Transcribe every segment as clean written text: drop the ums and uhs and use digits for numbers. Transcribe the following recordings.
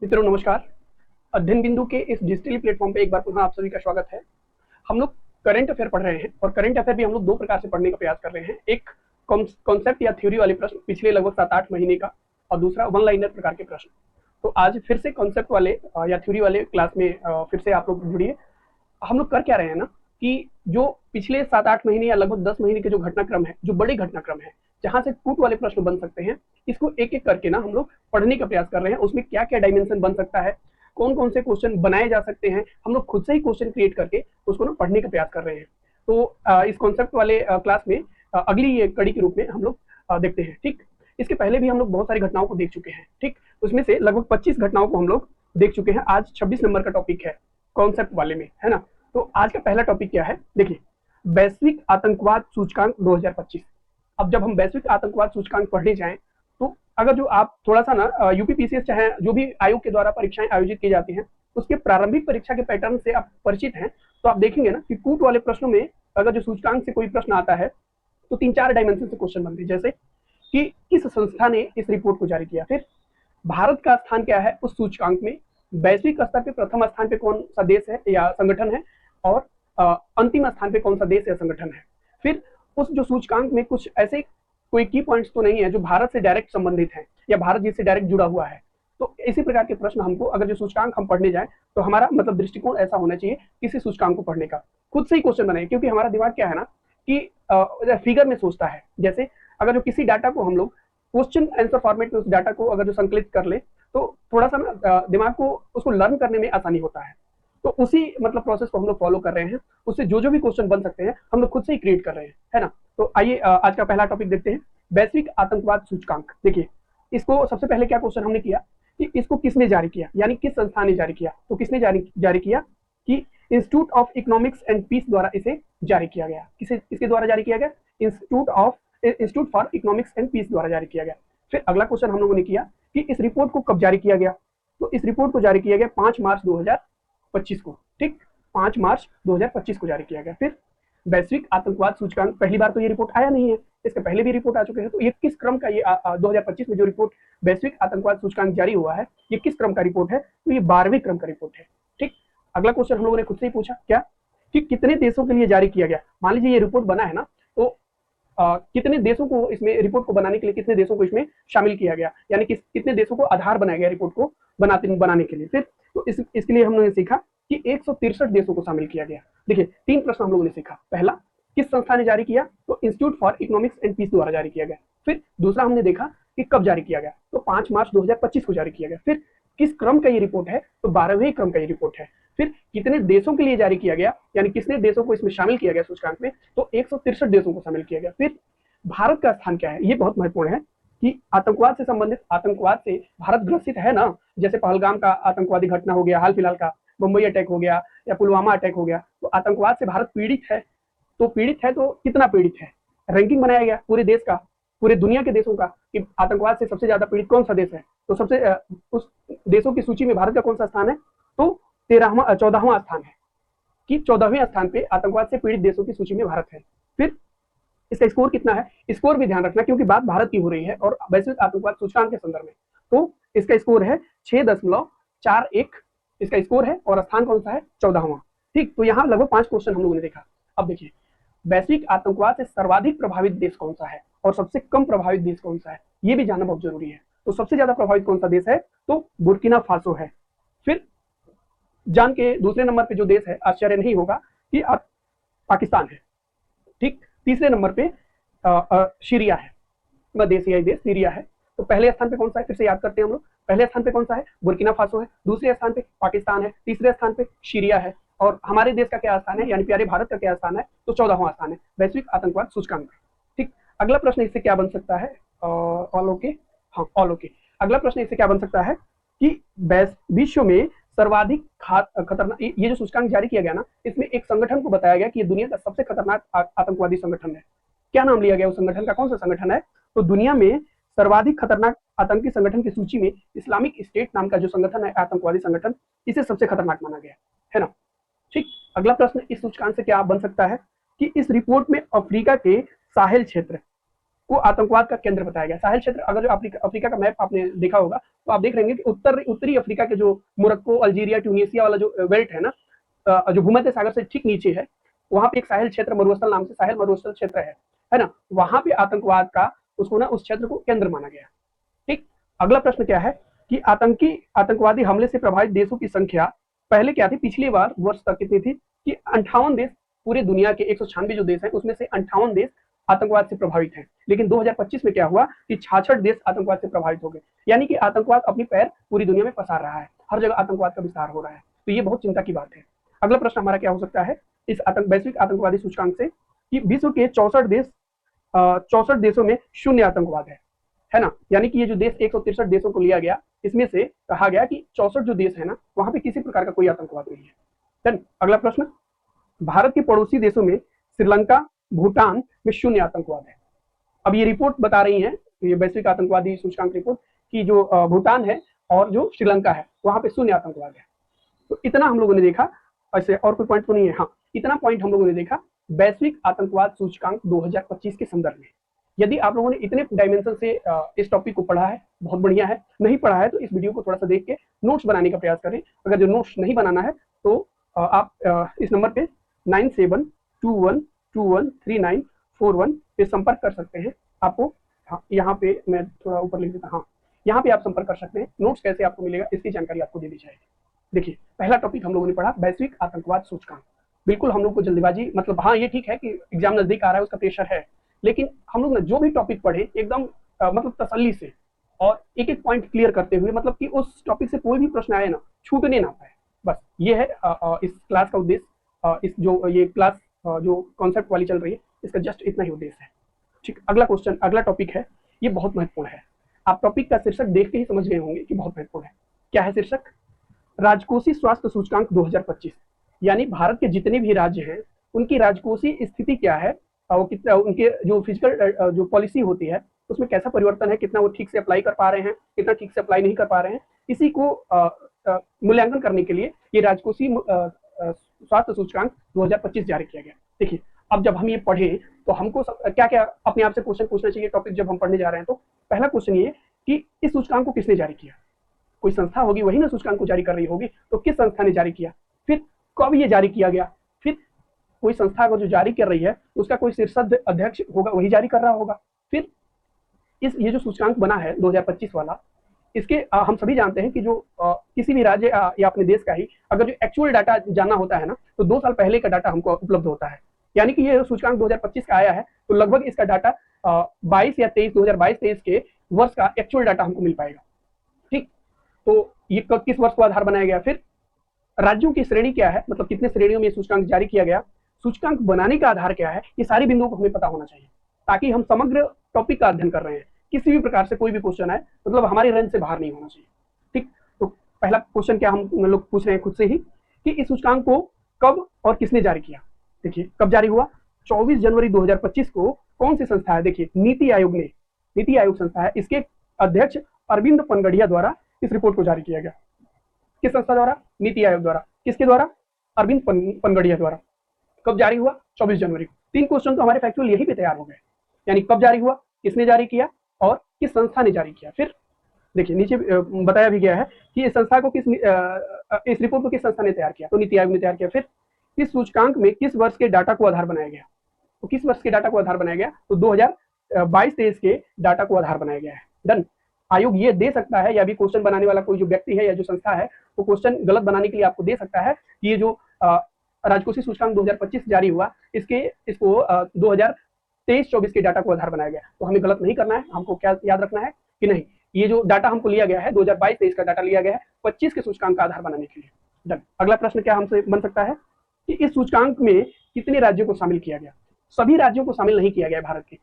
मित्रों नमस्कार। अध्ययन बिंदु के इस डिजिटली प्लेटफॉर्म पे एक बार पुनः आप सभी का स्वागत है। हम लोग करंट अफेयर पढ़ रहे हैं और करंट अफेयर भी हम लोग दो प्रकार से पढ़ने का प्रयास कर रहे हैं। एक कॉन्सेप्ट या थ्योरी वाले प्रश्न पिछले लगभग 7-8 महीने का, और दूसरा वन लाइनर प्रकार के प्रश्न। तो आज फिर से कॉन्सेप्ट वाले या थ्योरी वाले क्लास में फिर से आप लोग जुड़िए। हम लोग कर क्या रहे हैं ना कि जो पिछले 7-8 महीने या लगभग 10 महीने के जो घटनाक्रम है, जो बड़े घटनाक्रम है, जहां से कूट वाले प्रश्न बन सकते हैं, इसको एक एक करके ना हम लोग पढ़ने का प्रयास कर रहे हैं। उसमें क्या क्या डायमेंशन बन सकता है, कौन कौन से क्वेश्चन बनाए जा सकते हैं, हम लोग खुद से ही क्वेश्चन क्रिएट करके उसको ना पढ़ने का प्रयास कर रहे हैं। तो इस कॉन्सेप्ट वाले क्लास में अगली ये कड़ी के रूप में हम लोग देखते हैं। ठीक, इसके पहले भी हम लोग बहुत सारी घटनाओं को देख चुके हैं। ठीक, उसमें से लगभग 25 घटनाओं को हम लोग देख चुके हैं। आज 26 नंबर का टॉपिक है कॉन्सेप्ट वाले में, है ना। तो आज का पहला टॉपिक क्या है, देखिए, वैश्विक आतंकवाद सूचकांक 2025। अब जब हम वैश्विक आतंकवाद सूचकांक पढ़ने जाएं, तो अगर जो आप थोड़ा सा ना यूपीपीसीएस चाहे जो भी आयोग के द्वारा परीक्षाएं आयोजित की जाती हैं, उसके प्रारंभिक परीक्षा के पैटर्न से आप परिचित हैं, तो आप देखेंगे ना कि कूट वाले प्रश्नों में अगर जो सूचकांक से कोई प्रश्न आता है, तो 3-4 डायमेंशन से क्वेश्चन बनते हैं। जैसे कि किस संस्था ने इस रिपोर्ट को जारी किया, फिर भारत का स्थान क्या है उस सूचकांक में, वैश्विक स्तर पे प्रथम स्थान पे कौन सा देश है या संगठन है, और अंतिम स्थान पे कौन सा देश या संगठन है। फिर उस जो सूचकांक में कुछ ऐसे कोई की पॉइंट्स तो नहीं है जो भारत से डायरेक्ट संबंधित है या भारत जिससे डायरेक्ट जुड़ा हुआ है। तो इसी प्रकार के प्रश्न हमको, अगर जो सूचकांक हम पढ़ने जाएं, तो हमारा मतलब दृष्टिकोण ऐसा होना चाहिए किसी सूचकांक को पढ़ने का, खुद से ही क्वेश्चन बनाए। क्योंकि हमारा दिमाग क्या है ना कि फिगर में सोचता है। जैसे अगर जो किसी डाटा को हम लोग क्वेश्चन आंसर फॉर्मेट में उस डाटा को अगर जो संकलित कर ले, तो थोड़ा सा ना दिमाग को उसको लर्न करने में आसानी होता है। तो उसी मतलब प्रोसेस को हम लोग फॉलो कर रहे हैं। उससे जो भी क्वेश्चन बन सकते हैं हम लोग खुद से ही क्रिएट कर रहे हैं, है ना। तो आइए आज का पहला टॉपिक देखते हैं, वैश्विक आतंकवाद सूचकांक। देखिए, इसको सबसे पहले क्या क्वेश्चन हमने किया कि इसको किसने जारी किया, यानी किस संस्था ने जारी किया। तो किसने जारी किया कि institute of economics and peace द्वारा इसे जारी किया गया। किसके द्वारा जारी किया गया, institute for economics and peace द्वारा जारी किया गया। फिर अगला क्वेश्चन हम लोगों ने किया कि इस रिपोर्ट को कब जारी किया गया। तो इस रिपोर्ट को जारी किया गया 5 मार्च 2025 को। ठीक, 5 मार्च 2025 को जारी किया गया। फिर वैश्विक आतंकवाद सूचकांक, पहली बार तो ये रिपोर्ट आया नहीं है, इसके पहले भी रिपोर्ट आ चुके हैं। तो ये किस क्रम का, ये 2025 में जो रिपोर्ट वैश्विक आतंकवाद सूचकांक जारी हुआ है, ये किस क्रम का रिपोर्ट है। तो ये 12वें क्रम का रिपोर्ट है। ठीक, अगला क्वेश्चन हम लोगों ने खुद से ही पूछा क्या कि कितने देशों के लिए जारी किया गया। मान लीजिए ये रिपोर्ट बना है ना, तो कितने देशों को इसमें, रिपोर्ट को बनाने के लिए कितने देशों को इसमें शामिल किया गया, यानी कि कितने देशों को आधार बनाया गया रिपोर्ट को बनाने के लिए। फिर तो इसके लिए हमने सीखा कि 163 देशों को शामिल किया गया। देखिए, 3 प्रश्न हम लोगों ने सीखा। पहला, किस संस्था ने जारी किया, तो institute for economics and peace द्वारा जारी किया गया। फिर दूसरा हमने देखा कि कब जारी किया गया, तो 5 मार्च 2025 को जारी किया गया। फिर किस क्रम का ये रिपोर्ट है, तो 12वें क्रम का ये रिपोर्ट है। फिर कितने देशों के लिए जारी किया गया, यानी कितने देशों को इसमें शामिल किया गया सूचकांक में, तो 163 देशों को शामिल किया गया। फिर भारत का स्थान क्या है, ये बहुत महत्वपूर्ण है कि आतंकवाद से संबंधित, आतंकवाद से भारत ग्रसित है ना। जैसे पहलगाम का आतंकवादी घटना हो गया, हाल फिलहाल का मुंबई अटैक हो गया या पुलवामा अटैक हो गया, तो आतंकवाद से भारत पीड़ित है। तो पीड़ित है तो कितना पीड़ित है, रैंकिंग बनाया गया पूरे देश का, पूरे दुनिया के देशों का, कि आतंकवाद से सबसे ज्यादा पीड़ित कौन सा देश है। तो सबसे उस देशों की सूची में भारत का कौन सा स्थान है, तो 14वां स्थान है, कि 14वें स्थान पे आतंकवाद से पीड़ित देशों की सूची में भारत है। फिर इसका स्कोर कितना है, स्कोर भी ध्यान रखना, क्योंकि बात भारत की हो रही है और वैश्विक आतंकवाद सूचकांक के संदर्भ में। तो इसका स्कोर है 6.41, इसका स्कोर है, और स्थान कौन सा है, 14वां। ठीक, तो यहाँ लगभग 5 क्वेश्चन हम लोगों ने देखा। अब देखिए, वैश्विक आतंकवाद से सर्वाधिक प्रभावित देश कौन सा है और सबसे कम प्रभावित देश कौन सा है, ये भी जानना बहुत जरूरी है। तो सबसे ज्यादा प्रभावित कौन सा देश है, तो बुर्किना फासो है। फिर जान के दूसरे नंबर पे जो देश है, आश्चर्य नहीं होगा कि पाकिस्तान है। ठीक, तीसरे नंबर पे सीरिया है, मध्य एशियाई देश सीरिया है। तो पहले स्थान पे कौन सा है, फिर से याद करते हैं हम लोग। पहले स्थान पे कौन सा है, बुर्किना फासो है। दूसरे स्थान पे पाकिस्तान है। तीसरे स्थान पे सीरिया है। और हमारे देश का क्या स्थान है, यानी प्यारे भारत का क्या स्थान है, तो 14वां स्थान है वैश्विक आतंकवाद सूचकांक। ठीक, अगला प्रश्न इससे क्या बन सकता है, ऑल ओके, हाँ ऑल ओके। अगला प्रश्न इससे क्या बन सकता है कि विश्व में सर्वाधिक खतरनाक, ये जो सूचकांक जारी किया गया ना, इसमें एक संगठन को बताया गया कि ये दुनिया का सबसे खतरनाक आतंकवादी संगठन है। क्या नाम लिया गया उस संगठन का, कौन सा संगठन है, तो दुनिया में सर्वाधिक खतरनाक आतंकी संगठन की सूची में इस्लामिक स्टेट नाम का जो संगठन है, आतंकवादी संगठन, इसे सबसे खतरनाक माना गया है ना। ठीक, अगला प्रश्न इस सूचकांक से क्या बन सकता है कि इस रिपोर्ट में अफ्रीका के साहेल क्षेत्र को आतंकवाद का केंद्र बताया गया। साहेल क्षेत्र, अगर जो अफ्रीका का मैप आपने देखा होगा, तो आप देख रहे हैं कि उत्तरी अफ्रीका के जो मोरक्को, अल्जीरिया, ट्यूनीशिया वाला जो बेल्ट है ना, जो भूमध्य सागर से ठीक नीचे है, वहां पे एक साहिल क्षेत्र मरुस्थल नाम से साहिल मरुस्थल क्षेत्र है ना, वहां पे आतंकवाद का उसको ना उस क्षेत्र को केंद्र माना गया। ठीक, अगला प्रश्न क्या है कि आतंकवादी हमले से प्रभावित देशों की संख्या पहले क्या थी, पिछली बार वर्ष तक कितनी थी कि 58 देश, पूरे दुनिया के 196 जो देश हैं उसमें से 58 देश आतंकवाद से प्रभावित हैं। लेकिन 2025 में क्या हुआ कि 66 देश आतंकवाद से प्रभावित हो गए, यानी कि आतंकवाद अपनी पैर पूरी दुनिया में पसार रहा है, हर जगह आतंकवाद का विस्तार हो रहा है। तो ये बहुत चिंता की बात है। अगला प्रश्न हमारा क्या हो सकता है इस वैश्विक आतंकवादी सूचकांक से कि विश्व के 64 देशों में शून्य आतंकवाद है ना, यानी कि ये जो देश 163 देशों को लिया गया, इसमें से कहा गया कि 64 जो देश है ना, वहां पे किसी प्रकार का कोई आतंकवाद नहीं है। देन अगला प्रश्न, भारत के पड़ोसी देशों में श्रीलंका, भूटान में शून्य आतंकवाद है। अब ये रिपोर्ट बता रही है, ये वैश्विक आतंकवादी सूचकांक रिपोर्ट, कि जो भूटान है और जो श्रीलंका है वहां पे शून्य आतंकवाद है। तो इतना हम लोगों ने देखा, ऐसे और कोई पॉइंट तो नहीं है, हाँ इतना पॉइंट हम लोगों ने देखा वैश्विक आतंकवाद सूचकांक 2025 के संदर्भ में। यदि आप लोगों ने इतने डायमेंशन से इस टॉपिक को पढ़ा है, बहुत बढ़िया है। नहीं पढ़ा है तो इस वीडियो को थोड़ा सा देख के नोट्स बनाने का प्रयास करें। अगर जो नोट्स नहीं बनाना है तो आप इस नंबर पे 9721213941 पे संपर्क कर सकते हैं। आपको हाँ, यहाँ पे मैं थोड़ा ऊपर लिख देता, हाँ यहाँ पे आप संपर्क कर सकते हैं। नोट्स कैसे आपको मिलेगा इसकी जानकारी आपको दे दी जाएगी। देखिए, पहला टॉपिक हम लोगों ने पढ़ा वैश्विक आतंकवाद सूचकांक। बिल्कुल हम लोग को जल्दबाजी, मतलब हाँ ये ठीक है कि एग्जाम नजदीक आ रहा है, उसका प्रेशर है, लेकिन हम लोग ने जो भी टॉपिक पढ़े एकदम मतलब तसल्ली से और एक एक पॉइंट क्लियर करते हुए, मतलब कि उस टॉपिक से कोई भी प्रश्न आए ना, छूटने ना पाए। बस ये है इस क्लास का उद्देश्य। इस जो ये क्लास जो कॉन्सेप्ट वाली चल रही है, इसका जस्ट इतना ही उद्देश्य है। ठीक, अगला क्वेश्चन, अगला टॉपिक है, ये बहुत महत्वपूर्ण है। आप टॉपिक का शीर्षक देख के ही समझ गए होंगे कि बहुत महत्वपूर्ण है। क्या है शीर्षक? राजकोषीय स्वास्थ्य सूचकांक 2025। यानी भारत के जितने भी राज्य हैं उनकी राजकोषीय स्थिति क्या है, और कितना उनके जो फिजिकल जो पॉलिसी होती है उसमें कैसा परिवर्तन है, कितना वो ठीक से अप्लाई कर पा रहे हैं, कितना ठीक से अप्लाई नहीं कर पा रहे हैं, इसी को मूल्यांकन करने के लिए ये राजकोषीय स्वास्थ्य सूचकांक 2025 जारी किया गया। देखिए, अब जब हम ये पढ़ें तो हमको क्या क्या अपने आप से क्वेश्चन पूछना चाहिए टॉपिक जब हम पढ़ने जा रहे हैं। तो पहला क्वेश्चन ये कि इस सूचकांक को किसने जारी किया? कोई संस्था होगी, वही ना सूचकांक को जारी कर रही होगी। तो किस संस्था ने जारी किया, फिर कब ये जारी किया गया, फिर कोई संस्था को जो जारी कर रही है उसका कोई शीर्षद अध्यक्ष होगा, वही जारी कर रहा होगा। फिर ये जो सूचकांक बना है 2025 वाला, इसके हम सभी जानते हैं कि जो किसी भी राज्य या अपने देश का ही अगर जो एक्चुअल डाटा जानना होता है ना, तो 2 साल पहले का डाटा हमको उपलब्ध होता है। यानी कि ये सूचकांक 2025 का आया है तो लगभग इसका डाटा 22 या 2022-23 के वर्ष का एक्चुअल डाटा हमको मिल पाएगा। ठीक, तो ये किस वर्ष को आधार बनाया गया, फिर राज्यों की श्रेणी क्या है, मतलब कितने श्रेणियों में सूचकांक जारी किया गया, सूचकांक बनाने का आधार क्या है, ये सारी बिंदुओं को हमें पता होना चाहिए ताकि हम समग्र टॉपिक का अध्ययन कर रहे हैं, किसी भी प्रकार से कोई भी क्वेश्चन आए मतलब हमारी रेंज से बाहर नहीं होना चाहिए। ठीक, तो पहला क्वेश्चन क्या हम लोग पूछ रहे हैं खुद से ही कि इस सूचकांक को कब और किसने जारी किया। देखिए, कब जारी हुआ? 24 जनवरी 2025 को। कौन सी संस्था है? देखिए, नीति आयोग संस्था है, इसके अध्यक्ष अरविंद पनगड़िया द्वारा इस रिपोर्ट को जारी किया गया। किस संस्था द्वारा? नीति आयोग द्वारा। किसके द्वारा? अरविंद पनगड़िया द्वारा। कब जारी हुआ? 24 जनवरी को। 3 क्वेश्चन तो हमारे फैक्चुअल यही पे तैयार हो गए, यानी कब जारी हुआ, किसने जारी किया और किस संस्था ने जारी किया। फिर देखिए, नीचे बताया भी गया है कि इस संस्था को इस रिपोर्ट को किस संस्था ने तैयार किया, तो नीति आयोग ने तैयार किया। फिर इस सूचकांक में किस वर्ष के डाटा को आधार बनाया गया, तो किस वर्ष के डाटा को आधार बनाया गया, तो 2022-23 के डाटा को आधार बनाया गया है। डन। आयोग ये दे सकता है, या भी क्वेश्चन बनाने वाला कोई जो व्यक्ति है या जो संस्था है वो क्वेश्चन गलत बनाने के लिए आपको दे सकता है कि ये जो राजकोषीय सूचकांक 2025 जारी हुआ इसको 2023-24 के डाटा को आधार बनाया गया। तो हमें गलत नहीं करना है, हमको क्या याद रखना है कि नहीं, ये जो डाटा हमको लिया गया है 2022-23 का डाटा लिया गया है 25 के सूचकांक का आधार बनाने के लिए। डन। अगला प्रश्न क्या हमसे बन सकता है कि इस सूचकांक में कितने राज्यों को शामिल किया गया? सभी राज्यों को शामिल नहीं किया गया भारत के,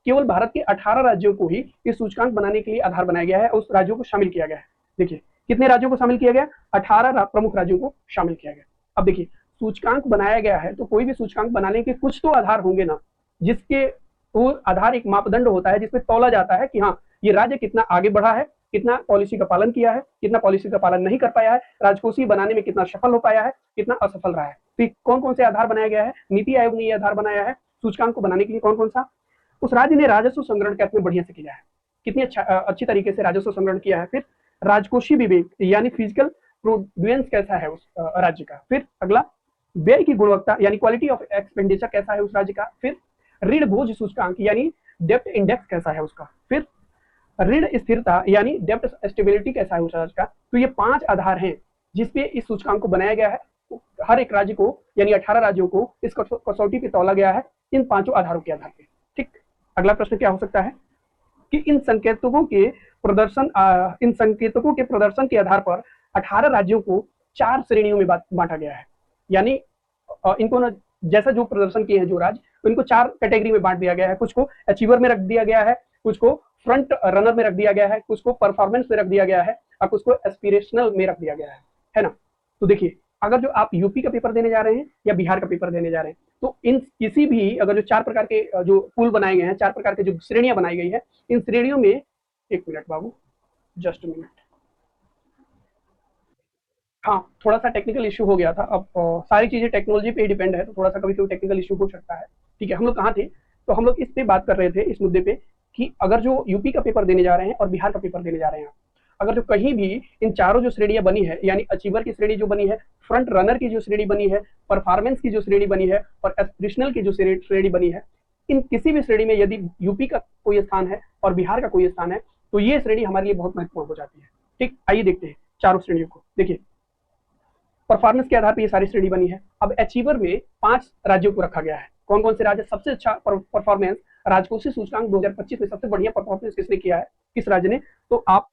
केवल भारत के 18 राज्यों को ही इस सूचकांक बनाने के लिए आधार बनाया गया है, उस राज्यों को शामिल किया गया है। देखिए, कितने राज्यों को शामिल किया गया? 18 प्रमुख राज्यों को शामिल किया गया। अब देखिए, सूचकांक बनाया गया है तो कोई भी सूचकांक बनाने के कुछ तो आधार होंगे ना, जिसके वो आधार एक मापदंड होता है जिसमें तौला जाता है कि हाँ ये राज्य कितना आगे बढ़ा है, कितना पॉलिसी का पालन किया है, कितना पॉलिसी का पालन नहीं कर पाया है, राजकोषीय बनाने में कितना सफल हो पाया है, कितना असफल रहा है। तो कौन कौन से आधार बनाया गया है? नीति आयोग ने ये आधार बनाया है सूचकांक को बनाने के लिए। कौन कौन सा? उस राज्य ने राजस्व संग्रहण कैसे बढ़िया से किया है, कितनी अच्छी तरीके से राजस्व संग्रहण किया है। फिर राजकोषीय विवेक यानी फिजिकल प्रोड्यूस कैसा है उस राज्य का। फिर अगला, व्यय की गुणवत्ता यानी क्वालिटी ऑफ एक्सपेंडिचर कैसा है उस राज्य का। फिर ऋण बोझ सूचकांक यानी डेप्ट इंडेक्स कैसा है उसका। फिर ऋण स्थिरता यानी डेप्ट स्टेबिलिटी कैसा है उस राज्य का। तो ये 5 आधार हैं जिसपे इस सूचकांक को बनाया गया है। हर एक राज्य को यानी 18 राज्यों को इस कसौटी पे तौला गया है इन 5 आधारों के आधार पे। ठीक, अगला प्रश्न क्या हो सकता है कि इन संकेतकों के प्रदर्शन के आधार पर 18 राज्यों को 4 श्रेणियों में बांटा गया है। यानी इनको ना जैसा जो प्रदर्शन किए हैं जो राज्य, तो इनको 4 कैटेगरी में बांट दिया गया है। कुछ को अचीवर में रख दिया गया है, कुछ को फ्रंट रनर में रख दिया गया है, कुछ को परफॉर्मेंस में रख दिया गया है और कुछ को एस्पिरेशनल में रख दिया गया है ना। तो देखिए, अगर जो आप यूपी का पेपर देने जा रहे हैं या बिहार का पेपर देने जा रहे हैं, तो इन किसी भी अगर जो 4 प्रकार के जो पुल बनाए गए हैं, 4 प्रकार के जो श्रेणियां बनाई गई है, इन श्रेणियों में, एक मिनट बाबू, जस्ट मिनट, हाँ थोड़ा सा टेक्निकल इश्यू हो गया था। अब सारी चीजें टेक्नोलॉजी पे ही डिपेंड है, तो थोड़ा सा कभी कभी टेक्निकल इश्यू हो सकता है। ठीक है, हम लोग कहाँ थे, तो हम लोग इस पे बात कर रहे थे, इस मुद्दे पे, कि अगर जो यूपी का पेपर देने जा रहे हैं और बिहार का पेपर देने जा रहे हैं, अगर जो कहीं भी इन चारों जो श्रेणियां बनी है, यानी अचीवर की श्रेणी जो बनी है, फ्रंट रनर की जो श्रेणी बनी है, परफॉर्मेंस की जो श्रेणी बनी है और एस्पिरेशनल की जो श्रेणी बनी है, इन किसी भी श्रेणी में यदि यूपी का कोई स्थान है और बिहार का कोई स्थान है, तो ये श्रेणी हमारे लिए बहुत महत्वपूर्ण हो जाती है। ठीक, आइए देखते हैं चारों श्रेणियों को। देखिए, परफॉर्मेंस के आधार पर ये सारी श्रेणी बनी है। अब अचीवर में 5 राज्यों को रखा गया है। कौन कौन से राज्य, सबसे अच्छा परफॉर्मेंस राजकोषीय सूचकांक 2025 में सबसे बढ़िया परफॉर्मेंस किसने किया है, किस राज्य ने, तो आप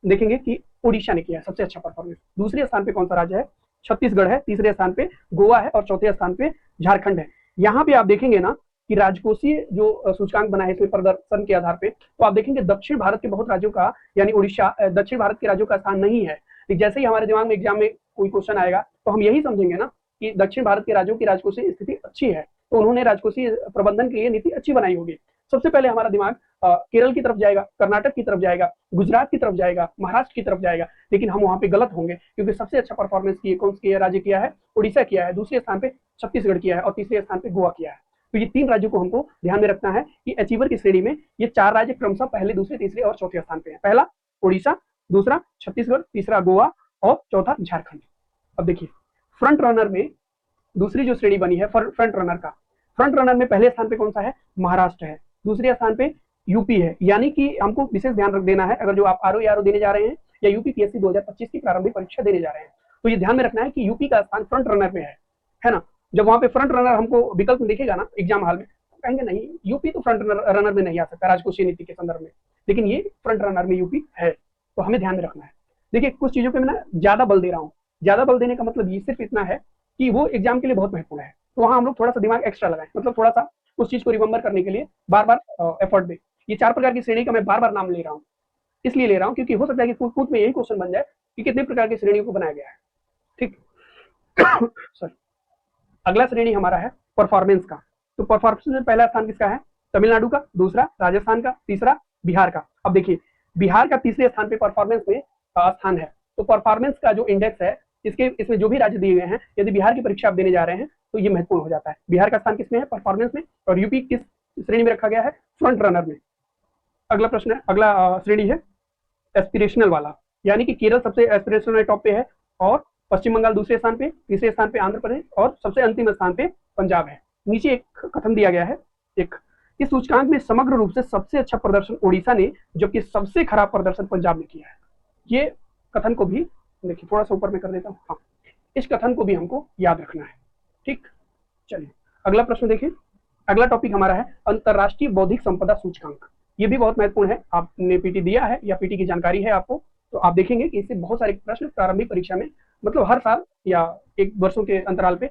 देखेंगे कि उड़ीसा ने किया है सबसे अच्छा परफॉर्मेंस। दूसरे स्थान पे कौन सा राज्य है, छत्तीसगढ़ है। तीसरे स्थान पे गोवा है और चौथे स्थान पे झारखंड है। यहाँ पे आप देखेंगे ना कि राजकोषीय जो सूचकांक बना है इसमें प्रदर्शन के आधार पे, तो आप देखेंगे दक्षिण भारत के बहुत राज्यों का, यानी उड़ीसा दक्षिण भारत के राज्यों का स्थान नहीं है। जैसे ही हमारे दिमाग में एग्जाम में कोई क्वेश्चन आएगा तो हम यही समझेंगे ना कि दक्षिण भारत के राज्यों की राजकोषीय स्थिति अच्छी है, तो उन्होंने राजकोषीय प्रबंधन के लिए नीति अच्छी बनाई होगी। सबसे पहले हमारा दिमाग केरल की तरफ जाएगा, कर्नाटक की तरफ जाएगा, गुजरात की तरफ जाएगा, महाराष्ट्र की तरफ जाएगा, लेकिन हम वहां पे गलत होंगे, क्योंकि सबसे अच्छा परफॉर्मेंस कौन सा राज्य किया है, उड़ीसा किया है। दूसरे स्थान पे छत्तीसगढ़ किया है और तीसरे स्थान पे गोवा किया है। तो ये 3 राज्यों को हमको ध्यान में रखना है कि अचीवर की श्रेणी में ये 4 राज्य क्रमशः पहले, दूसरे, तीसरे और चौथे स्थान पे है। पहला उड़ीसा, दूसरा छत्तीसगढ़, तीसरा गोवा और चौथा झारखंड। अब देखिए, फ्रंट रनर में दूसरी जो श्रेणी बनी है फ्रंट रनर का, फ्रंट रनर में पहले स्थान पे कौन सा है, महाराष्ट्र है। दूसरे स्थान पे यूपी है। यानी कि हमको विशेष ध्यान रख देना है, अगर जो आप आरओ देने जा रहे हैं या यूपीपीएससी 2025 की प्रारंभिक परीक्षा देने जा रहे हैं, तो ये ध्यान में रखना है कि यूपी का स्थान फ्रंट रनर में है ना। जब वहां पे फ्रंट रनर हमको विकल्प में दिखेगा ना एग्जाम हॉल में, तो कहेंगे नहीं, यूपी तो फ्रंट रनर में नहीं आ सकता राजकोषीय नीति के संदर्भ में, लेकिन ये फ्रंट रनर में यूपी है, तो हमें ध्यान में रखना है। देखिए, कुछ चीजों पे मैं ना ज्यादा बल दे रहा हूँ। ज्यादा बल देने का मतलब ये सिर्फ इतना है कि वो एग्जाम के लिए बहुत महत्वपूर्ण है, तो वहाँ हम लोग थोड़ा सा दिमाग एक्स्ट्रा लगाएं, मतलब थोड़ा सा उस चीज को रिमेंबर करने के लिए बार बार एफर्ट दें। ये 4 प्रकार की श्रेणी का मैं बार बार नाम ले रहा हूँ, इसलिए ले रहा हूँ क्योंकि हो सकता है कि कूट में यही क्वेश्चन बन जाए कि कितने प्रकार की श्रेणियों को बनाया गया है। ठीक सॉरी, अगला श्रेणी हमारा है परफॉर्मेंस का। तो परफॉर्मेंस में पहला स्थान किसका है, तमिलनाडु का, दूसरा राजस्थान का, तीसरा बिहार का। अब देखिए, बिहार का तीसरे स्थान पे परफॉर्मेंस में स्थान है। तो परफॉर्मेंस का जो इंडेक्स है, इसमें जो भी राज्य दिए गए हैं, यदि बिहार की परीक्षा आप देने जा रहे हैं तो ये महत्वपूर्ण हो जाता है। बिहार का स्थान किसमें है, परफॉर्मेंस में, और यूपी किस श्रेणी में रखा गया है, फ्रंट रनर में। अगला प्रश्न है, अगला श्रेणी है एस्पिरेशनल वाला, यानी कि केरल सबसे एस्पिरेशनल टॉप पे है और पश्चिम बंगाल दूसरे स्थान पे, तीसरे स्थान पे आंध्र प्रदेश और सबसे अंतिम स्थान पे पंजाब है। नीचे एक कथन दिया गया है, इस सूचकांक में समग्र रूप से सबसे अच्छा प्रदर्शन उड़ीसा ने, जबकि सबसे खराब प्रदर्शन पंजाब ने किया है। ये कथन को भी देखिए, थोड़ा सा ऊपर में कर देता हूँ, हाँ, इस कथन को भी हमको याद रखना है। ठीक, चलिए अगला प्रश्न देखिए। अगला टॉपिक हमारा है अंतरराष्ट्रीय बौद्धिक संपदा सूचकांक। ये भी बहुत महत्वपूर्ण है, आपने पीटी दिया है या पीटी की जानकारी है आपको, तो आप देखेंगे कि इससे बहुत सारे प्रश्न प्रारंभिक परीक्षा में, मतलब हर साल या 1 वर्षों के अंतराल पे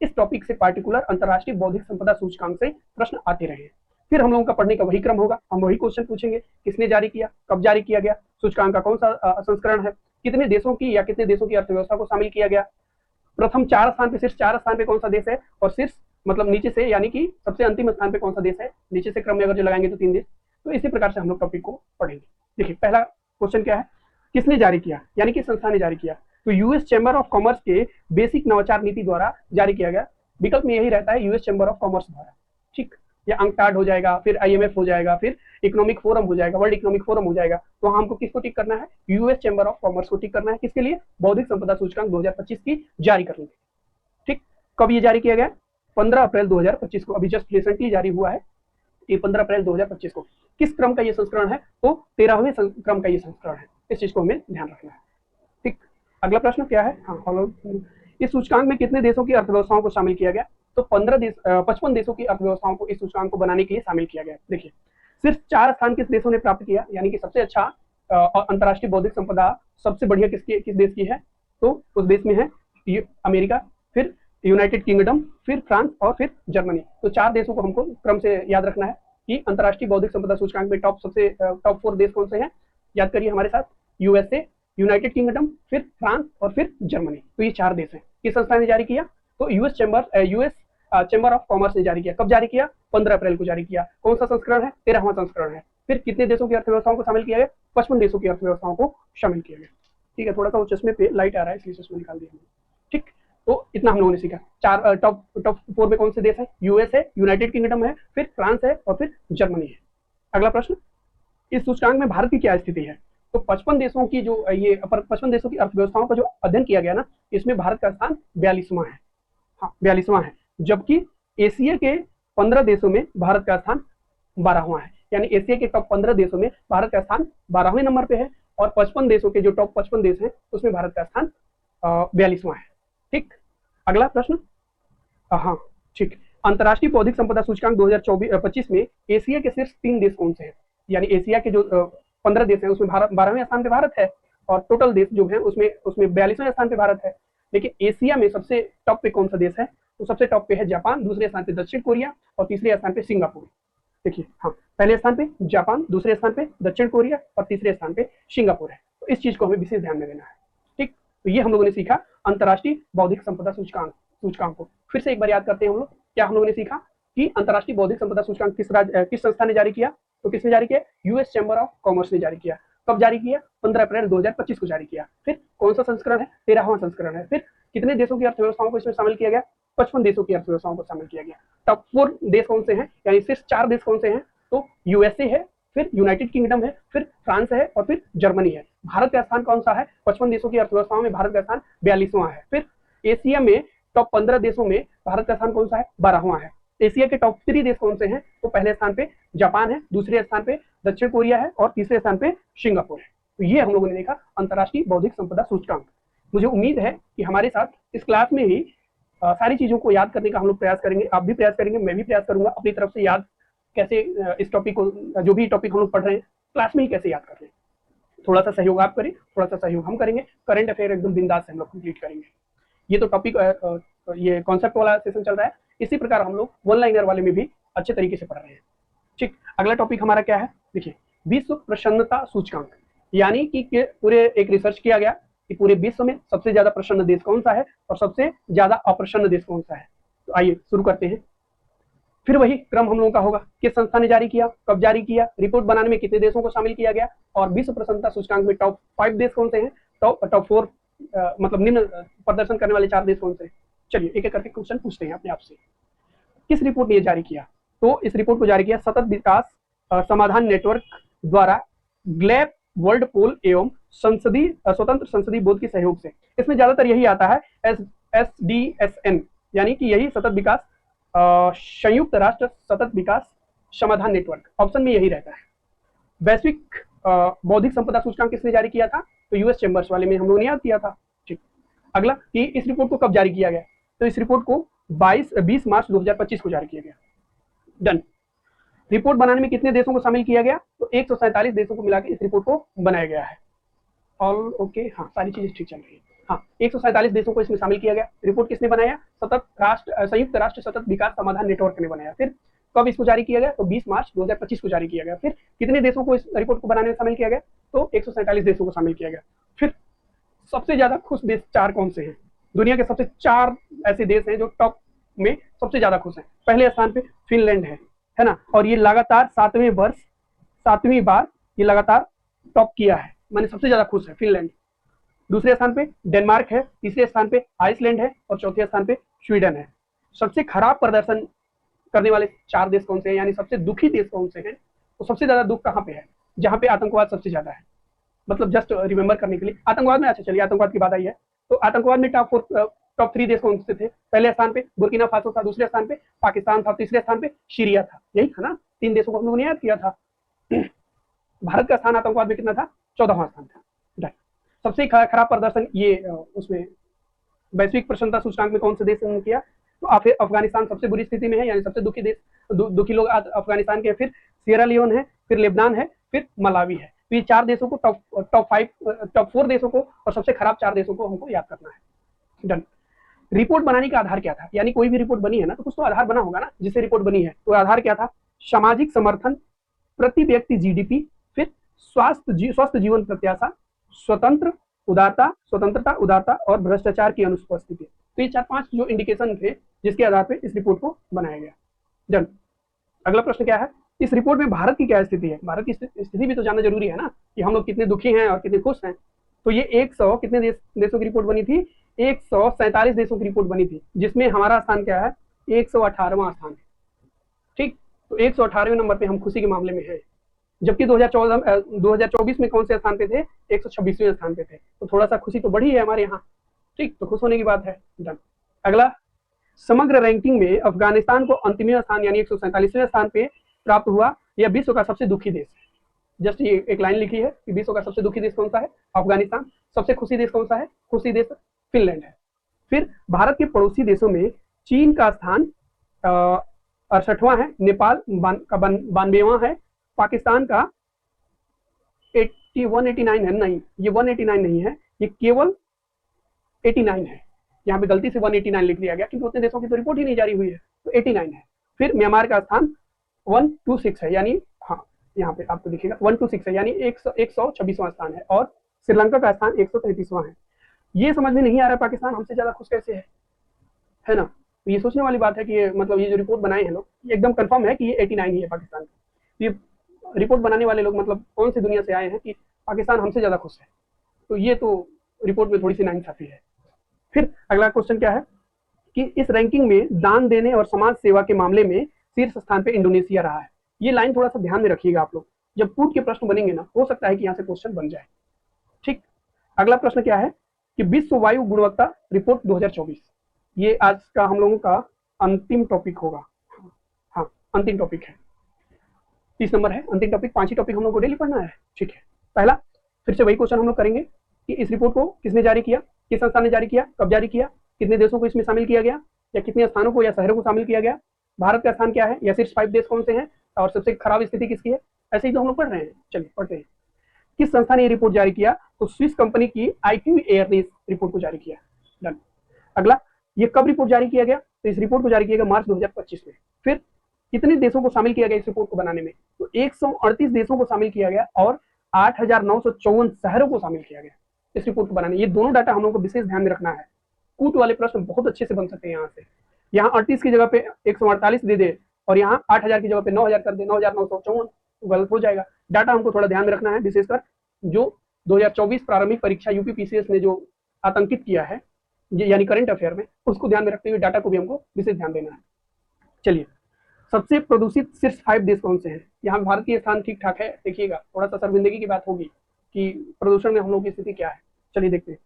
इस टॉपिक से पार्टिकुलर अंतरराष्ट्रीय बौद्धिक संपदा सूचकांक से प्रश्न आते रहे हैं। फिर हम लोगों का पढ़ने का वही क्रम होगा, हम वही क्वेश्चन पूछेंगे, किसने जारी किया, कब जारी किया गया, सूचकांक का कौन सा संस्करण है, कितने देशों की अर्थव्यवस्था को शामिल किया गया, प्रथम 4 स्थान पे, शीर्ष 4 स्थान पे कौन सा देश है, और शीर्ष मतलब नीचे से, यानी कि सबसे अंतिम स्थान पे कौन सा देश है, नीचे से क्रम में अगर जो लगाएंगे तो 3 देश। तो इसी प्रकार से हम लोग टॉपिक को पढ़ेंगे। देखिए, पहला क्वेश्चन क्या है, किसने जारी किया, यानी कि संस्था ने जारी किया। तो यूएस चैम्बर ऑफ कॉमर्स के बेसिक नवाचार नीति द्वारा जारी किया गया। विकल्प में यही रहता है, यूएस चैम्बर ऑफ कॉमर्स द्वारा। ठीक, या अंकटाड हो जाएगा, फिर IMF हो जाएगा, फिर इकोनॉमिक फोरम हो जाएगा, वर्ल्ड इकोनॉमिक फोरम हो जाएगा, तो हमको किसको टिक करना है? यूएस चैम्बर ऑफ कॉमर्स को टिक करना है। किसके लिए? बौद्धिक संपदा सूचकांक 2025 की जारी करने के। ठीक, कब ये जारी किया गया? 15 अप्रैल 2025 को, अभी जस्ट रिसेंटली जारी हुआ है ये 15 अप्रैल 2025 को। किस क्रम का ये संस्करण है? तो 13वें क्रम का ये संस्करण है। इस चीज को हमें ध्यान रखना है। ठीक, अगला प्रश्न क्या है? हाँ, इस सूचकांक में कितने देशों की अर्थव्यवस्थाओं को शामिल किया गया? तो 55 देशों की अर्थव्यवस्थाओं को इस सूचकांक को बनाने के लिए शामिल किया गया। देखिए, सिर्फ 4 स्थान किस देशों ने प्राप्त किया, यानी कि सबसे अच्छा अंतर्राष्ट्रीय बौद्धिक संपदा सबसे बढ़िया किस देश की है? तो उस देश में है अमेरिका, फिर यूनाइटेड किंगडम, फिर फ्रांस और फिर जर्मनी। तो 4 देशों को हमको क्रम से याद रखना है कि अंतर्राष्ट्रीय बौद्धिक संपदा सूचकांक में टॉप 4 देश कौन से हैं। याद करिए हमारे साथ, यूएसए, यूनाइटेड किंगडम, फिर फ्रांस और फिर जर्मनी। तो ये 4 देश हैं। किस संस्था ने जारी किया? तो यूएस चैम्बर ऑफ कॉमर्स ने जारी किया। कब जारी किया? 15 अप्रैल को जारी किया। कौन सा संस्करण है? 13वां संस्करण है। फिर कितने देशों की अर्थव्यवस्थाओं को शामिल किया गया? 55 देशों की अर्थव्यवस्थाओं को शामिल किया गया। ठीक है, थोड़ा सा चश्मे पे लाइट आ रहा है इसलिए चश्मा निकाल दिया हमने। ठीक, तो इतना हम लोगों ने सीखा। टॉप 4 में कौन से देश है? यूएस है, यूनाइटेड किंगडम है, फिर फ्रांस है और फिर जर्मनी है। अगला प्रश्न, इस सूचकांक में भारत की क्या स्थिति है? तो 55 देशों की जो 55 देशों की अर्थव्यवस्थाओं का जो अध्ययन किया गया ना, इसमें भारत का स्थान 42वां है। हाँ, 42वां है। जबकि एशिया के 15 देशों में भारत का स्थान 12वां है। यानी एशिया के टॉप 15 देशों में भारत का स्थान 12वें नंबर पे है और 55 देशों के जो टॉप 55 देश हैं उसमें भारत का स्थान 42वां है। ठीक, अगला प्रश्न, हाँ ठीक, अंतर्राष्ट्रीय बौद्धिक संपदा सूचकांक 2025 में एशिया के सिर्फ 3 देश कौन से हैं? यानी एशिया के जो 15 देश हैं उसमें भारत 12वें स्थान पे भारत है और टोटल देश जो है उसमें 42वें स्थान पे भारत है। लेकिन एशिया में सबसे टॉप पे कौन सा देश है? तो सबसे टॉप पे है जापान, दूसरे स्थान पे दक्षिण कोरिया और तीसरे स्थान पे सिंगापुर। देखिए, हाँ, पहले स्थान पे जापान, दूसरे स्थान पे दक्षिण कोरिया और तीसरे स्थान पे सिंगापुर है। तो इस चीज को हमें विशेष ध्यान में देना है। ठीक, तो ये हम लोगों ने सीखा अंतर्राष्ट्रीय बौद्धिक संपदा सूचकांक को। फिर से एक बार याद करते हैं हम लोग, क्या हम लोगों ने सीखा कि अंतर्राष्ट्रीय बौद्धिक संपदा सूचकांक किस संस्था ने जारी किया? तो किसने जारी किया? यूएस चैम्बर ऑफ कॉमर्स ने जारी किया। कब जारी किया? 15 अप्रैल 2025 को जारी किया। फिर कौन सा संस्करण है? 13वां संस्करण है। फिर कितने देशों की अर्थव्यवस्थाओं को इसमें शामिल किया गया? 55 देशों की अर्थव्यवस्थाओं को शामिल किया गया। टॉप 4 देश कौन से हैं? यानी सिर्फ 4 देश कौन से हैं? तो यूएसए है, फिर यूनाइटेड किंगडम है, फिर फ्रांस है और फिर जर्मनी है। भारत का स्थान कौन सा है? 55 देशों की अर्थव्यवस्थाओं में भारत का स्थान 42वां है। फिर एशिया में टॉप 15 देशों में भारत का स्थान कौन सा है? 12वां है। एशिया के टॉप 3 देश कौन से हैं? तो पहले स्थान पे जापान है, दूसरे स्थान पे दक्षिण कोरिया है और तीसरे स्थान पे सिंगापुर है। तो ये हम लोगों ने देखा अंतर्राष्ट्रीय बौद्धिक संपदा सूचकांक। मुझे उम्मीद है कि हमारे साथ इस क्लास में ही सारी चीजों को याद करने का हम लोग प्रयास करेंगे। आप भी प्रयास करेंगे, मैं भी प्रयास करूंगा अपनी तरफ से याद कैसे इस टॉपिक को, जो भी टॉपिक हम लोग पढ़ रहे हैं क्लास में ही कैसे याद कर रहे हैं। थोड़ा सा सहयोग आप करें, थोड़ा सा सहयोग हम करेंगे। करंट अफेयर एकदम बिंदास से हम लोग कंप्लीट करेंगे। ये तो टॉपिक ये कॉन्सेप्ट वाला सेशन चल रहा है। इसी प्रकार हम लोग वन लाइनर वाले में भी अच्छे तरीके से पढ़ रहे हैं। ठीक, अगला टॉपिक हमारा क्या है? देखिए, विश्व प्रसन्नता सूचकांक, यानी कि पूरे एक रिसर्च किया गया कि पूरे विश्व में सबसे ज्यादा प्रसन्न देश कौन सा है और सबसे ज्यादा अप्रसन्न देश कौन सा है। तो आइए शुरू करते हैं। फिर वही क्रम हम लोगों का होगा, किस संस्था ने जारी किया, कब जारी किया, रिपोर्ट बनाने में कितने देशों को शामिल किया गया और विश्व प्रसन्नता सूचकांक में टॉप 5 देश कौन से हैं, टॉप 4 मतलब निम्न प्रदर्शन करने वाले 4 देश कौन से हैं। चलिए एक एक करके क्वेश्चन पूछते हैं अपने आप से। किस रिपोर्ट ने जारी किया? तो इस रिपोर्ट को जारी किया सतत विकास समाधान नेटवर्क द्वारा ग्लैब वर्ल्ड पोल एवं स्वतंत्र संसदीय बोर्ड के सहयोग से। इसमें ज्यादातर यही आता है SDSN, यानी कि यही सतत विकास संयुक्त राष्ट्र सतत विकास समाधान नेटवर्क, ऑप्शन में यही रहता है। वैश्विक बौद्धिक संपदा सूचकांक किसने जारी किया था? तो यूएस चैम्बर्स वाले में हम लोगों ने याद किया था। ठीक, अगला कि इस रिपोर्ट को कब जारी किया गया? तो इस रिपोर्ट को 20 मार्च 2025 को जारी किया गया। डन। रिपोर्ट बनाने में कितने देशों को शामिल किया गया? तो 147 देशों को मिलाकर इस रिपोर्ट को बनाया गया है। ऑल ओके, हाँ सारी चीजें ठीक चल रही है। हाँ, 147 देशों को इसमें शामिल किया गया। रिपोर्ट किसने बनाया? संयुक्त राष्ट्र सतत विकास समाधान नेटवर्क ने बनाया। फिर कब इसको जारी किया गया? तो 20 मार्च 2025 को जारी किया गया। फिर कितने देशों को इस रिपोर्ट को बनाने में शामिल किया गया? तो 147 देशों को शामिल किया गया। फिर सबसे ज्यादा खुश देश 4 कौन से हैं? दुनिया के सबसे 4 ऐसे देश हैं जो टॉप में सबसे ज्यादा खुश हैं। पहले स्थान पे फिनलैंड है ना, और ये लगातार 7वीं बार ये लगातार टॉप किया है, माने सबसे ज्यादा खुश है फिनलैंड। दूसरे स्थान पे डेनमार्क है, तीसरे स्थान पे आइसलैंड है और चौथे स्थान पे स्वीडन है। सबसे खराब प्रदर्शन करने वाले 4 देश कौन से हैं, यानी सबसे दुखी देश कौन से हैं, तो सबसे ज्यादा दुख कहाँ पे है, जहाँ पे आतंकवाद सबसे ज्यादा है। मतलब जस्ट रिमेंबर करने के लिए आतंकवाद में, अच्छा चलिए आतंकवाद की बात आई है, तो आतंकवाद में टॉप 3 देश कौन से थे? पहले स्थान पे बुर्किना फासो था, दूसरे स्थान पे पाकिस्तान था, तीसरे स्थान पे सीरिया था। यही था ना, 3 देशों को हम लोगों ने याद किया था। भारत का स्थान आतंकवाद में कितना था? 14वां स्थान था। सबसे खराब प्रदर्शन ये उसमें वैश्विक प्रसन्नता सूचकांक में कौन से देश ने किया? तो अफगानिस्तान सबसे बुरी स्थिति में है, यानी सबसे दुखी देश, दुखी लोग अफगानिस्तान के, फिर सियरा लियोन है, फिर लेबनान है, फिर मलावी है। तो ये 4 देशों को, टॉप 4 देशों को और सबसे खराब 4 देशों को हमको याद करना है। डन। रिपोर्ट बनाने का आधार क्या था? यानी कोई भी रिपोर्ट बनी है ना, तो कुछ तो आधार बना होगा ना जिससे रिपोर्ट बनी है। तो आधार क्या था? सामाजिक समर्थन, प्रति व्यक्ति जीडीपी, फिर स्वस्थ जीवन प्रत्याशा, स्वतंत्रता, उदारता और भ्रष्टाचार की अनुपस्थिति। तो ये 4-5 जो इंडिकेशन थे जिसके आधार पर इस रिपोर्ट को बनाया गया। डन। अगला प्रश्न क्या है? इस रिपोर्ट में भारत की क्या स्थिति है? भारत की स्थिति भी तो जानना जरूरी है ना, कि हम लोग कितने दुखी हैं और कितने खुश हैं। तो ये 100 कितने देशों की रिपोर्ट बनी थी? 147 देशों की रिपोर्ट बनी थी, जिसमें हमारा स्थान क्या है? 118वां स्थान है। ठीक, तो 118वें नंबर पे हम खुशी के मामले में हैं, जबकि 2024 में कौन से स्थान पे थे? 126वें स्थान पे थे। तो थोड़ा सा खुशी तो बढ़ी है हमारे यहाँ। ठीक, तो खुश होने की बात है। डन। अगला, समग्र रैंकिंग में अफगानिस्तान को अंतिम स्थान यानी 147वें स्थान पे प्राप्त हुआ। यह विश्व का सबसे दुखी देश है। जस्ट ये एक लाइन लिखी है कि विश्व का सबसे दुखी देश कौन सा है? अफगानिस्तान। सबसे खुशी देश कौन सा है? खुशी देश फिनलैंड है। फिर भारत के पड़ोसी देशों में चीन का स्थान 68वां है, नेपाल का 92वां है, पाकिस्तान का 189 है। नहीं, ये 189 नहीं है, ये केवल 89 है। यहाँ पे गलती से 189 लिख दिया गया, क्योंकि उतने देशों की तो रिपोर्ट ही नहीं जारी हुई है, तो 89 है। फिर म्यांमार का स्थान 126 है, यानी हाँ यहाँ पे आपको दिखेगा 126 है, यानी 126वां स्थान है। और श्रीलंका का स्थान 133वां है। ये समझ में नहीं आ रहा पाकिस्तान हमसे ज्यादा खुश कैसे है ना। तो ये सोचने वाली बात है कि ये मतलब ये जो रिपोर्ट बनाए हैं लोग, ये एकदम कंफर्म है कि ये 89 ही है पाकिस्तान का। ये रिपोर्ट बनाने वाले लोग मतलब कौन सी दुनिया से आए हैं कि पाकिस्तान हमसे ज्यादा खुश है? तो ये तो रिपोर्ट में थोड़ी सी नाइंसाफी है। फिर अगला क्वेश्चन क्या है कि इस रैंकिंग में दान देने और समाज सेवा के मामले में शीर्ष स्थान पे इंडोनेशिया रहा है। ये लाइन थोड़ा सा ध्यान में रखिएगा आप लोग, जब कूट के प्रश्न बनेंगे ना, हो सकता है कि यहाँ से क्वेश्चन बन जाए। ठीक, अगला प्रश्न क्या है कि विश्व वायु गुणवत्ता रिपोर्ट 2024, ये आज का हम लोगों का अंतिम टॉपिक होगा। हाँ, अंतिम टॉपिक है, 30 नंबर है, अंतिम टॉपिक। 5 ही टॉपिक हम लोग को डेली पढ़ना है। ठीक है, पहला फिर से वही क्वेश्चन हम लोग करेंगे कि इस रिपोर्ट को किसने जारी किया, किस संस्था ने जारी किया, कब जारी किया, कितने देशों को इसमें शामिल किया गया, या कितने स्थानों को या शहरों को शामिल किया गया, भारत का स्थान क्या है, या सिर्फ 5 देश कौन से हैं, और सबसे खराब स्थिति किसकी है। ऐसे ही तो हम लोग पढ़ रहे हैं। चलिए पढ़ते हैं। किस संस्था ने ये रिपोर्ट जारी किया? तो स्विस कंपनी की IQ एयर ने इस रिपोर्ट को जारी किया। डन। अगला, ये कब रिपोर्ट जारी किया गया? तो इस रिपोर्ट को जारी किया गया मार्च 2025 में। फिर कितने देशों को शामिल किया गया इस रिपोर्ट को बनाने में? तो 138 देशों को शामिल किया गया और 8,954 शहरों को शामिल किया गया इस रिपोर्ट को बनाने। ये दोनों डाटा हम लोग को विशेष ध्यान में रखना है। कूट वाले प्रश्न बहुत अच्छे से बन सकते हैं यहाँ से। यहाँ 38 की जगह पे 148 दे दे और यहाँ 8,000 की जगह पे 9,000 कर दे, 9,954, गलत हो जाएगा। डाटा हमको थोड़ा ध्यान में रखना है, विशेषकर जो 2024 प्रारंभिक परीक्षा UPPCS ने जो आतंकित किया है, यानी करंट अफेयर में, उसको ध्यान में रखते हुए डाटा को भी हमको विशेष ध्यान देना है। चलिए, सबसे प्रदूषित शीर्ष 5 देश कौन से हैं? यहाँ भारतीय स्थान ठीक ठाक है, देखिएगा थोड़ा सा शर्मिंदगी की बात होगी कि प्रदूषण में हम लोग की स्थिति क्या है। चलिए देखते हैं।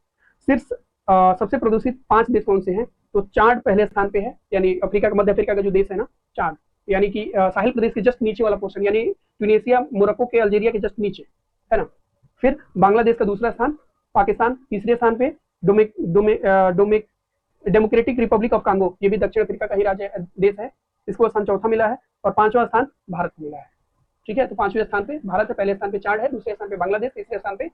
शीर्ष सबसे प्रदूषित 5 देश कौन से हैं? तो चाड पहले स्थान पे है, यानी अफ्रीका का, मध्य अफ्रीका का जो देश है ना, चाड, यानी कि साहिल प्रदेश के जस्ट नीचे वाला पोर्शन, यानी ट्यूनीशिया, मोरक्को के, अल्जीरिया के जस्ट नीचे है ना। फिर बांग्लादेश का दूसरा स्थान, पाकिस्तान तीसरे स्थान पे, डेमोक्रेटिक रिपब्लिक ऑफ कांगो, ये भी दक्षिण अफ्रीका का ही राज्य देश है, इसको स्थान चौथा मिला है, और 5वां स्थान भारत को मिला है। ठीक है, तो 5वें स्थान पे भारत है, पहले स्थान पे चाड है, दूसरे स्थान पे बांग्लादेश, तीसरे स्थान पे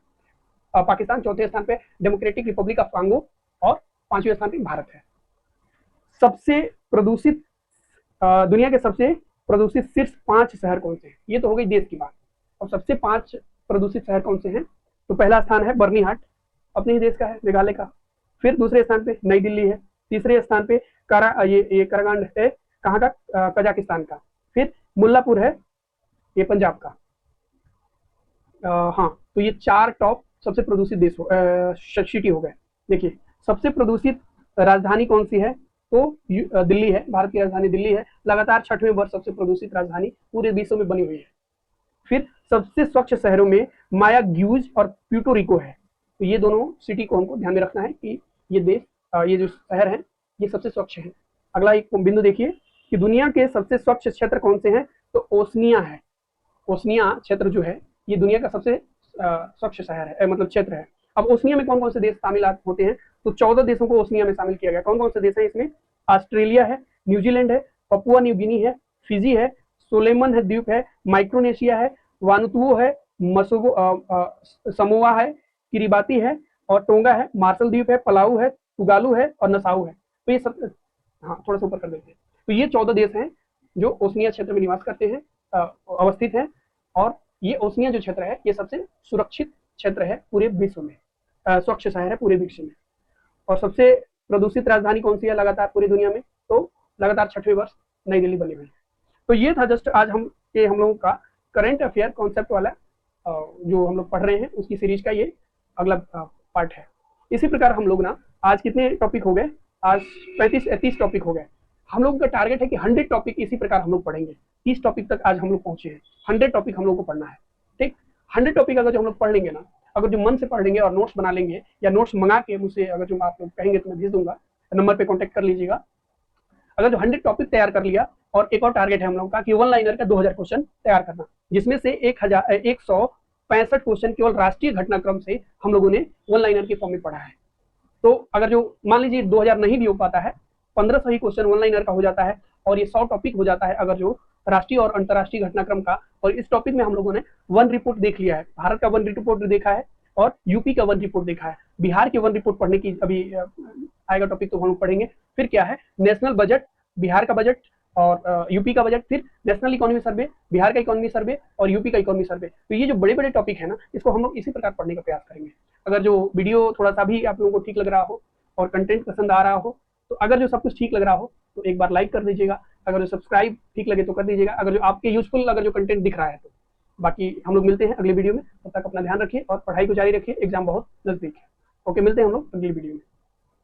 पाकिस्तान, चौथे स्थान पे डेमोक्रेटिक रिपब्लिक ऑफ कांगो और 5वें स्थान पे भारत है। सबसे प्रदूषित दुनिया के सबसे प्रदूषित शीर्ष 5 शहर कौन से हैं? ये तो हो गई देश की बात। और सबसे 5 प्रदूषित शहर कौन से हैं? तो पहला स्थान है बर्नीहाट, अपने ही देश का है, मेघालय का। फिर दूसरे स्थान पे नई दिल्ली है, तीसरे स्थान पे ये करागांड है, कहाँ का, कजाकिस्तान का। फिर मुल्लापुर है, ये पंजाब का। हाँ, तो ये 4 टॉप सबसे प्रदूषित देश सिटी हो गए। देखिए, सबसे प्रदूषित राजधानी कौन सी है? दिल्ली है, भारत की राजधानी दिल्ली है। लगातार 6वें वर्ष सबसे प्रदूषित राजधानी पूरे विश्व में बनी हुई है। फिर सबसे स्वच्छ शहरों में मायाग्यूज और प्यूर्टो रिको है। तो ये दोनों सिटी को हमको ध्यान में रखना है कि ये देश, ये जो शहर है ये सबसे स्वच्छ है। अगला एक बिंदु देखिए कि दुनिया के सबसे स्वच्छ क्षेत्र कौन से हैं, तो ओसनिया है। ओसनिया क्षेत्र जो है ये दुनिया का सबसे स्वच्छ शहर है, मतलब क्षेत्र है। अब ओसनिया में कौन कौन से देश शामिल होते हैं, तो 14 देशों को ओसनिया में शामिल किया गया। कौन कौन से देश हैं इसमें, ऑस्ट्रेलिया है, न्यूजीलैंड है, पपुआ न्यू गिनी है, फिजी है, सोलेमन है द्वीप है, माइक्रोनेशिया है, वानुतुओ है, समोआ है, किरिबाती है और टोंगा है, मार्शल द्वीप है, पलाऊ है, तुगालू है और नसाऊ है। तो ये सब, हाँ थोड़ा सा ऊपर कर देते हैं। तो ये 14 देश हैं जो ओसनिया क्षेत्र में निवास करते हैं, अवस्थित हैं। और ये ओसनिया जो क्षेत्र है ये सबसे सुरक्षित क्षेत्र है पूरे विश्व में, स्वच्छ शहर है पूरे विश्व में। और सबसे प्रदूषित राजधानी कौन सी है लगातार पूरी दुनिया में, तो लगातार 6वें वर्ष नई दिल्ली बनी हुई है। तो ये था जस्ट आज हम लोगों का करंट अफेयर कॉन्सेप्ट वाला जो हम लोग पढ़ रहे हैं उसकी सीरीज का ये अगला पार्ट है। इसी प्रकार हम लोग ना आज कितने टॉपिक हो गए, आज 35-30 टॉपिक हो गए। हम लोग का टारगेट है कि 100 टॉपिक इसी प्रकार हम लोग पढ़ेंगे। 30 टॉपिक तक आज हम लोग पहुंचे हैं, 100 टॉपिक हम लोग को पढ़ना है। ठीक, 100 टॉपिक अगर जो हम लोग पढ़ लेंगे ना, अगर जो मन से पढ़ लेंगे और नोट्स बना लेंगे या नोट्स मंगा के मुझसे अगर जो आप लोग कहेंगे तो मैं भेज दूंगा, नंबर पे कॉन्टेक्ट कर लीजिएगा। अगर जो 100 टॉपिक तैयार कर लिया, और एक और टारगेट है हम लोग का कि वन लाइनर का 2000 क्वेश्चन तैयार करना, जिसमें से 165 क्वेश्चन केवल राष्ट्रीय घटनाक्रम से हम लोगों ने वन लाइनर के फॉर्म में पढ़ा है। तो अगर जो मान लीजिए 2000 नहीं भी हो पाता है, 1500 ही क्वेश्चन वन लाइनर का हो जाता है और ये 100 टॉपिक हो जाता है अगर जो राष्ट्रीय और अंतर्राष्ट्रीय घटनाक्रम का। और इस टॉपिक में हम लोगों ने वन रिपोर्ट देख लिया है, भारत का वन रिपोर्ट देखा है और यूपी का वन रिपोर्ट देखा है। बिहार के वन रिपोर्ट पढ़ने की अभी आएगा टॉपिक, तो हम लोग पढ़ेंगे। फिर क्या है, नेशनल बजट, बिहार का बजट और यूपी का बजट, फिर नेशनल इकोनॉमी सर्वे, बिहार का इकोनॉमी सर्वे और यूपी का इकोनॉमी सर्वे। तो ये जो बड़े बड़े टॉपिक है ना, इसको हम लोग इसी प्रकार पढ़ने का प्रयास करेंगे। अगर जो वीडियो थोड़ा सा भी आप लोगों को ठीक लग रहा हो और कंटेंट पसंद आ रहा हो, तो अगर जो सब कुछ ठीक लग रहा हो तो एक बार लाइक कर दीजिएगा, अगर जो सब्सक्राइब ठीक लगे तो कर दीजिएगा, अगर जो आपके यूजफुल अगर जो कंटेंट दिख रहा है तो। बाकी हम लोग मिलते हैं अगली वीडियो में, तब तक अपना ध्यान रखिए और पढ़ाई को जारी रखिए, एग्जाम बहुत नजदीक है। ओके, मिलते हैं हम लोग अगली वीडियो में।